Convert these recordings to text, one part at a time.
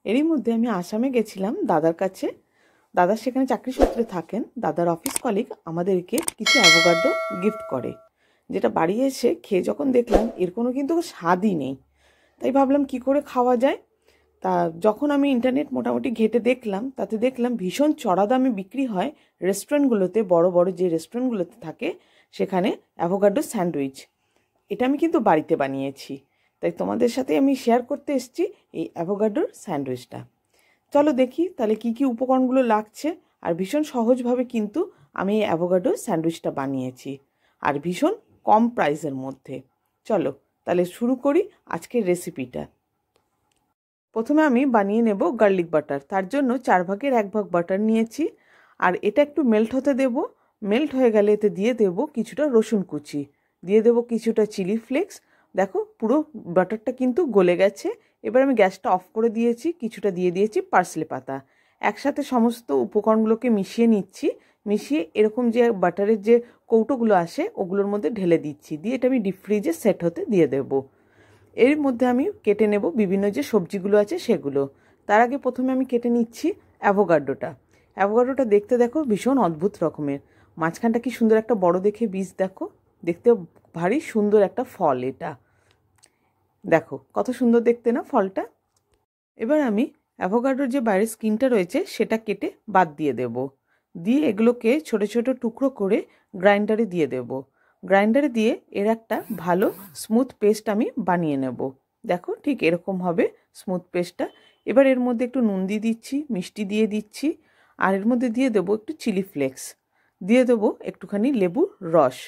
এরই মধ্যে আমি আসামে গেছিলাম দাদার কাছে। দাদা সেখানে চাকরি সূত্রে থাকেন। দাদার অফিস কলিগ আমাদেরকে কিছু অ্যাভোকাডো গিফট করে, যেটা বাড়ি এসে খেয়ে যখন দেখলাম এর কোনো কিন্তু স্বাদই নেই। তাই ভাবলাম কি করে খাওয়া যায়। তা যখন আমি ইন্টারনেট মোটামুটি ঘেটে দেখলাম, তাতে দেখলাম ভীষণ চড়া দামে বিক্রি হয় রেস্টুরেন্টগুলোতে, বড় বড় যে রেস্টুরেন্টগুলোতে থাকে সেখানে অ্যাভোকাডো স্যান্ডউইচ। এটা আমি কিন্তু বাড়িতে বানিয়েছি, তাই তোমাদের সাথে আমি শেয়ার করতে এসেছি এই অ্যাভোকাডোর স্যান্ডউইচটা। চলো দেখি তাহলে কি কি উপকরণগুলো লাগছে। আর ভীষণ সহজভাবে কিন্তু আমি এই অ্যাভোকাডো স্যান্ডউইচটা বানিয়েছি, আর ভীষণ কম প্রাইসের মধ্যে। চলো তাহলে শুরু করি আজকের রেসিপিটা। প্রথমে আমি বানিয়ে নেব গার্লিক বাটার। তার জন্য 1/4 ভাগ বাটার নিয়েছি, আর এটা একটু মেল্ট হতে দেব। মেল্ট হয়ে গেলে এতে দিয়ে দেব কিছুটা রসুন কুচি, দিয়ে দেব কিছুটা চিলি ফ্লেক্স। দেখো পুরো বাটারটা কিন্তু গলে গেছে। এবার আমি গ্যাসটা অফ করে দিয়েছি, কিছুটা দিয়ে দিয়েছি পার্সলে পাতা। একসাথে সমস্ত উপকরণগুলোকে মিশিয়ে নিচ্ছি। মিশিয়ে এরকম যে বাটারের যে কৌটোগুলো আসে ওগুলোর মধ্যে ঢেলে দিচ্ছি, দিয়ে এটা আমি ডিপ ফ্রিজে সেট হতে দিয়ে দেবো। এর মধ্যে আমি কেটে নেব বিভিন্ন যে সবজিগুলো আছে সেগুলো। তার আগে প্রথমে আমি কেটে নিচ্ছি অ্যাভোকাডোটা। অ্যাভোকাডোটা দেখতে দেখো ভীষণ অদ্ভুত রকমের। মাঝখানটা কি সুন্দর একটা বড় দেখে বীজ, দেখো দেখতে ভারী সুন্দর একটা ফল। এটা দেখো কত সুন্দর দেখতে না ফলটা। এবার আমি অ্যাভোকাডোর যে বাইরের স্কিনটা রয়েছে সেটা কেটে বাদ দিয়ে দেব। দিয়ে এগুলোকে ছোট ছোট টুকরো করে গ্রাইন্ডারে দিয়ে দেব। গ্রাইন্ডারে দিয়ে এর একটা ভালো স্মুথ পেস্ট আমি বানিয়ে নেব। দেখো ঠিক এরকম হবে স্মুথ পেস্টটা। এবার এর মধ্যে একটু নুন দিয়ে দিচ্ছি, মিষ্টি দিয়ে দিচ্ছি, আর এর মধ্যে দিয়ে দেবো একটু চিলি ফ্লেক্স, দিয়ে দেবো একটুখানি লেবুর রস,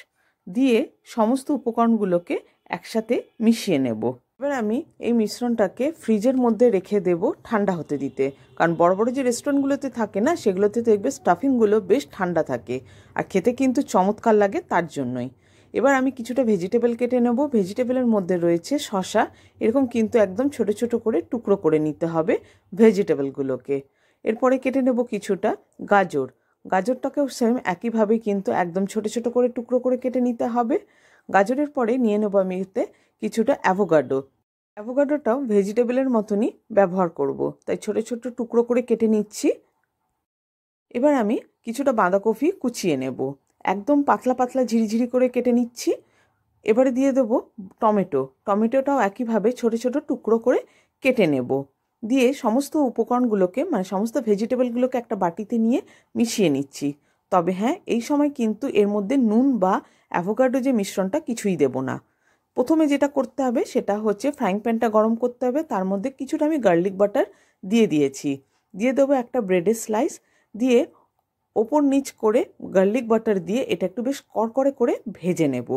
দিয়ে সমস্ত উপকরণগুলোকে একসাথে মিশিয়ে নেব। এবার আমি এই মিশ্রণটাকে ফ্রিজের মধ্যে রেখে দেব ঠান্ডা হতে দিতে। কারণ বড় বড় যে রেস্টুরেন্টগুলোতে থাকে না, সেগুলোতে দেখবে স্টাফিংগুলো বেশ ঠান্ডা থাকে, আর খেতে কিন্তু চমৎকার লাগে তার জন্যই। এবার আমি কিছুটা ভেজিটেবল কেটে নেব। ভেজিটেবলের মধ্যে রয়েছে শসা। এরকম কিন্তু একদম ছোট ছোট করে টুকরো করে নিতে হবে ভেজিটেবলগুলোকে। এরপরে কেটে নেব কিছুটা গাজর। গাজরটাকেও সেম একইভাবে কিন্তু একদম ছোট ছোট করে টুকরো করে কেটে নিতে হবে। গাজরের পরে নিয়ে নেব আমি এতে কিছুটা অ্যাভোকাডো। অ্যাভোকাডোটাও ভেজিটেবলের মতনই ব্যবহার করব, তাই ছোট ছোট টুকরো করে কেটে নিচ্ছি। এবার আমি কিছুটা বাঁধাকপি কুচিয়ে নেব, একদম পাতলা পাতলা ঝিরিঝিরি করে কেটে নিচ্ছি। এবারে দিয়ে দেব টমেটো। টমেটোটাও একইভাবে ছোট ছোট টুকরো করে কেটে নেব। দিয়ে সমস্ত উপকরণগুলোকে মানে সমস্ত ভেজিটেবলগুলোকে একটা বাটিতে নিয়ে মিশিয়ে নিচ্ছি। তবে হ্যাঁ, এই সময় কিন্তু এর মধ্যে নুন বা অ্যাভোকাডো যে মিশ্রণটা কিছুই দেব না। প্রথমে যেটা করতে হবে সেটা হচ্ছে ফ্রাইং প্যানটা গরম করতে হবে। তার মধ্যে কিছুটা আমি গার্লিক বাটার দিয়ে দিয়েছি, দিয়ে দেবো একটা ব্রেডের স্লাইস, দিয়ে ওপর নিচ করে গার্লিক বাটার দিয়ে এটা একটু বেশ কড়কড়ে করে ভেজে নেব।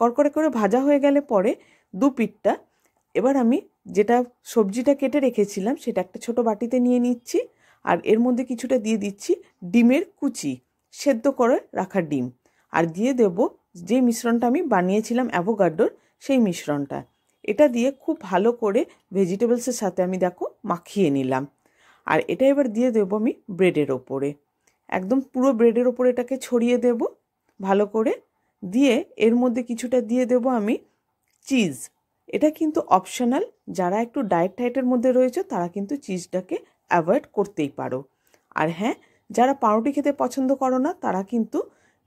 কড়কড়ে করে ভাজা হয়ে গেলে পরে দু পিঠটা এবার আমি যেটা সবজিটা কেটে রেখেছিলাম সেটা একটা ছোট বাটিতে নিয়ে নিচ্ছি, আর এর মধ্যে কিছুটা দিয়ে দিচ্ছি ডিমের কুচি, সেদ্ধ করে রাখা ডিম, আর দিয়ে দেব যে মিশ্রণটা আমি বানিয়েছিলাম অ্যাভোকাডোর সেই মিশ্রণটা। এটা দিয়ে খুব ভালো করে ভেজিটেবলসের সাথে আমি দেখো মাখিয়ে নিলাম। আর এটা এবার দিয়ে দেবো আমি ব্রেডের ওপরে, একদম পুরো ব্রেডের ওপরে এটাকে ছড়িয়ে দেব ভালো করে। দিয়ে এর মধ্যে কিছুটা দিয়ে দেব আমি চিজ। এটা কিন্তু অপশনাল, যারা একটু ডায়েটের মধ্যে রয়েছে তারা কিন্তু চিজটাকে অ্যাভয়েড করতেই পারো। আর হ্যাঁ, যারা পাউরুটি খেতে পছন্দ করো না তারা কিন্তু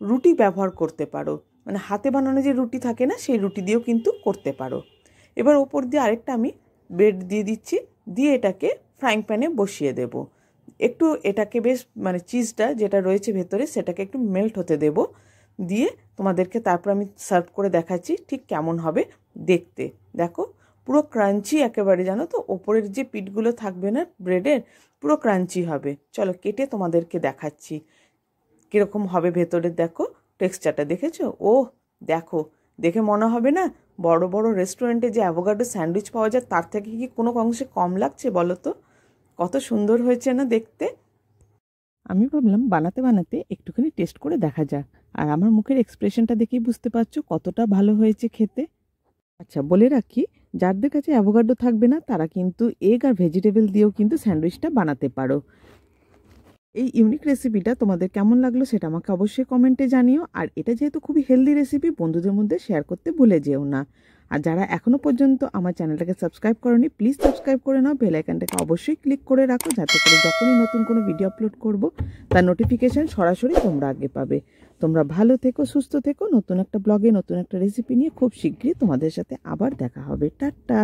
রুটি ব্যবহার করতে পারো, মানে হাতে বানানো যে রুটি থাকে না সেই রুটি দিয়েও কিন্তু করতে পারো। এবার ওপর দিয়ে আরেকটা আমি ব্রেড দিয়ে দিচ্ছি, দিয়ে এটাকে ফ্রাইং প্যানে বসিয়ে দেব। একটু এটাকে বেশ মানে চিজটা যেটা রয়েছে ভেতরে সেটাকে একটু মেল্ট হতে দেব। দিয়ে তোমাদেরকে তারপর আমি সার্ভ করে দেখাচ্ছি ঠিক কেমন হবে দেখতে। দেখো পুরো ক্রাঞ্চি একেবারে, জানো তো ওপরের যে পিঠগুলো থাকবে না ব্রেডের, পুরো ক্রাঞ্চি হবে। চলো কেটে তোমাদেরকে দেখাচ্ছি কীরকম হবে ভেতরে। দেখো টেক্সচারটা দেখেছো? ও দেখো, দেখে মনে হবে না বড় বড় রেস্টুরেন্টে যে অ্যাভোকাডো স্যান্ডউইচ পাওয়া যায় তার থেকে কি কোনো অংশে কম লাগছে বলো তো? কত সুন্দর হয়েছে না দেখতে। আমি ভাবলাম বানাতে বানাতে একটুখানি টেস্ট করে দেখা যাক, আর আমার মুখের এক্সপ্রেশনটা দেখেই বুঝতে পারছো কতটা ভালো হয়েছে খেতে। আচ্ছা বলে রাখি, যাদের কাছে অ্যাভোকাডো থাকবে না তারা কিন্তু এগ আর ভেজিটেবল দিয়েও কিন্তু স্যান্ডউইচটা বানাতে পারো। এই ইউনিক রেসিপিটা তোমাদের কেমন লাগলো সেটা আমাকে অবশ্যই কমেন্টে জানিও। আর এটা যেহেতু খুবই হেলদি রেসিপি, বন্ধুদের মধ্যে শেয়ার করতে ভুলে যেও না। আর যারা এখনও পর্যন্ত আমার চ্যানেলটাকে সাবস্ক্রাইব করোনি, প্লিজ সাবস্ক্রাইব করে নাও, বেল আইকনটাকে অবশ্যই ক্লিক করে রাখো, যাতে করে যখনই নতুন কোনো ভিডিও আপলোড করব তার নোটিফিকেশান সরাসরি তোমরা আগে পাবে। তোমরা ভালো থেকো, সুস্থ থেকো। নতুন একটা ব্লগে নতুন একটা রেসিপি নিয়ে খুব শীঘ্রই তোমাদের সাথে আবার দেখা হবে। টাটা।